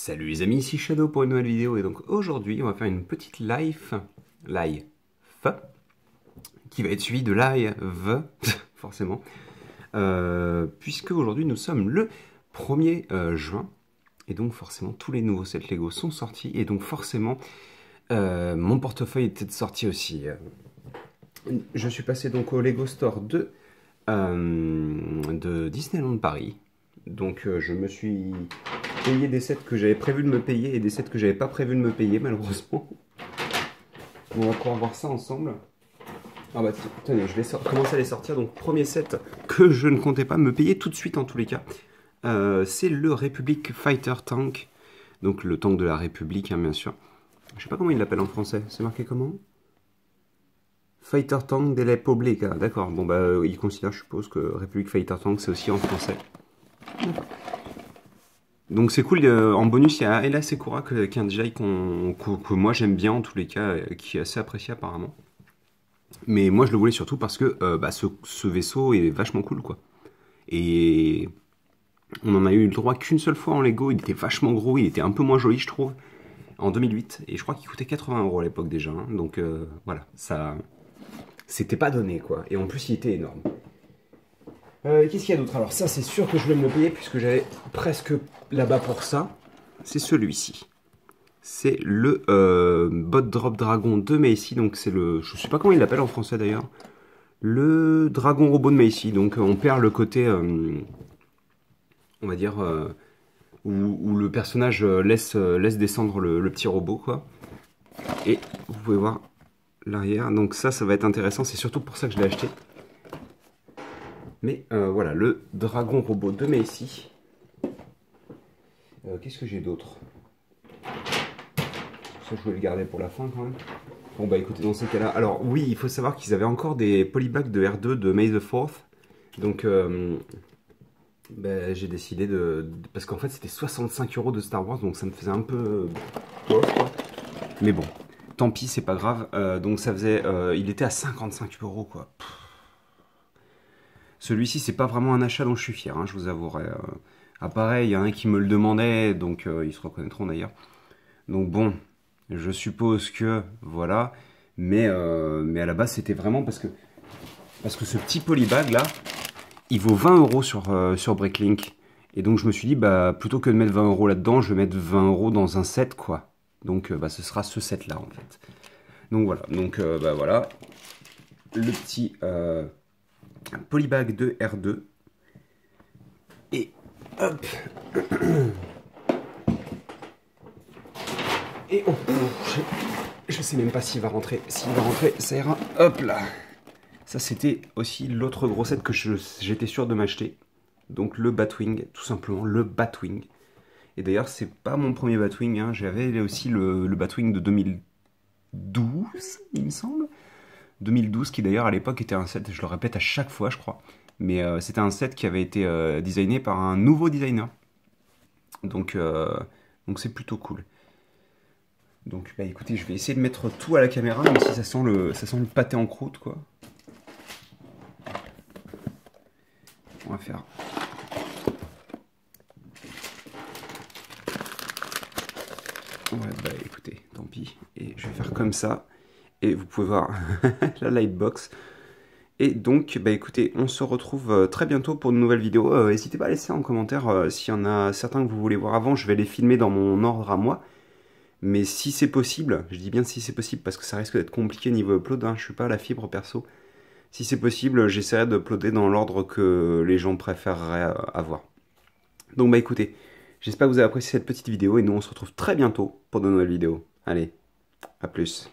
Salut les amis, ici Shadow pour une nouvelle vidéo et donc aujourd'hui on va faire une petite live qui va être suivie de live forcément puisque aujourd'hui nous sommes le 1er juin et donc forcément tous les nouveaux sets Lego sont sortis et donc forcément mon portefeuille était sorti aussi. Je suis passé donc au Lego Store de Disneyland Paris. Donc je me suis payé des sets que j'avais prévu de me payer et des sets que j'avais pas prévu de me payer malheureusement. On va pouvoir voir ça ensemble. Ah bah tenez, je vais commencer à les sortir. Donc premier set que je ne comptais pas me payer tout de suite en tous les cas. C'est le Republic Fighter Tank. Donc le tank de la République hein, bien sûr. Je sais pas comment il l'appelle en français. C'est marqué comment? Fighter Tank de la Repubblica. D'accord, bon bah il considère je suppose que Republic Fighter Tank c'est aussi en français. Donc c'est cool, en bonus il y a Ella Secura qui est un DJ que moi j'aime bien en tous les cas, qui est assez apprécié apparemment. Mais moi je le voulais surtout parce que ce vaisseau est vachement cool quoi. Et on en a eu le droit qu'une seule fois en Lego, il était vachement gros, il était un peu moins joli je trouve, en 2008. Et je crois qu'il coûtait 80 € à l'époque déjà, hein. Donc voilà, ça c'était pas donné quoi. Et en plus il était énorme. Qu'est-ce qu'il y a d'autre? Alors ça c'est sûr que je vais me le payer puisque j'avais presque là-bas pour ça. C'est celui-ci. C'est le Bot Drop Dragon de Macy. Donc c'est le... Je sais pas comment il l'appelle en français d'ailleurs. Le dragon robot de Macy. Donc on perd le côté... on va dire... où le personnage laisse descendre le petit robot quoi. Et vous pouvez voir l'arrière. Donc ça va être intéressant. C'est surtout pour ça que je l'ai acheté. Mais voilà, le dragon robot de Macy. Qu'est-ce que j'ai d'autre? Ça, je vais le garder pour la fin quand même. Bon, bah écoutez, dans ces cas-là. Alors, oui, il faut savoir qu'ils avaient encore des polybags de R2 de May the 4th. Donc, j'ai décidé de. Parce qu'en fait, c'était 65 € de Star Wars, donc ça me faisait un peu. Mais bon, tant pis, c'est pas grave. Donc, ça faisait. Il était à 55 € quoi. Celui-ci, c'est pas vraiment un achat dont je suis fier, hein, je vous avouerai. Ah, pareil, il y en a un qui me le demandait, donc ils se reconnaîtront d'ailleurs. Donc bon, je suppose que, voilà. Mais à la base, c'était vraiment parce que ce petit polybag là, il vaut 20 € sur Bricklink. Et donc je me suis dit, bah plutôt que de mettre 20 € là-dedans, je vais mettre 20 € dans un set, quoi. Donc ce sera ce set là, en fait. Donc voilà, donc voilà. Le petit... polybag de R2 et hop et oh, je sais même pas s'il va rentrer. S'il va rentrer, ça ira. Hop là. Ça c'était aussi l'autre gros set que j'étais sûr de m'acheter. Donc le Batwing, tout simplement le Batwing. Et d'ailleurs c'est pas mon premier Batwing, hein. J'avais aussi le Batwing de 2012 il me semble. 2012 qui d'ailleurs à l'époque était un set, je le répète à chaque fois je crois, mais c'était un set qui avait été designé par un nouveau designer. Donc c'est plutôt cool. Donc bah écoutez, je vais essayer de mettre tout à la caméra, même si ça sent le pâté en croûte quoi. On va faire... Ouais bah écoutez, tant pis. Et je vais faire comme ça. Et vous pouvez voir la lightbox. Et donc, bah écoutez, on se retrouve très bientôt pour une nouvelle vidéo. N'hésitez pas à laisser en commentaire s'il y en a certains que vous voulez voir avant. Je vais les filmer dans mon ordre à moi. Mais si c'est possible, je dis bien si c'est possible parce que ça risque d'être compliqué niveau upload. Hein, je suis pas à la fibre perso. Si c'est possible, j'essaierai d'uploader dans l'ordre que les gens préféreraient avoir. Donc bah écoutez, j'espère que vous avez apprécié cette petite vidéo. Et nous on se retrouve très bientôt pour de nouvelles vidéos. Allez, à plus.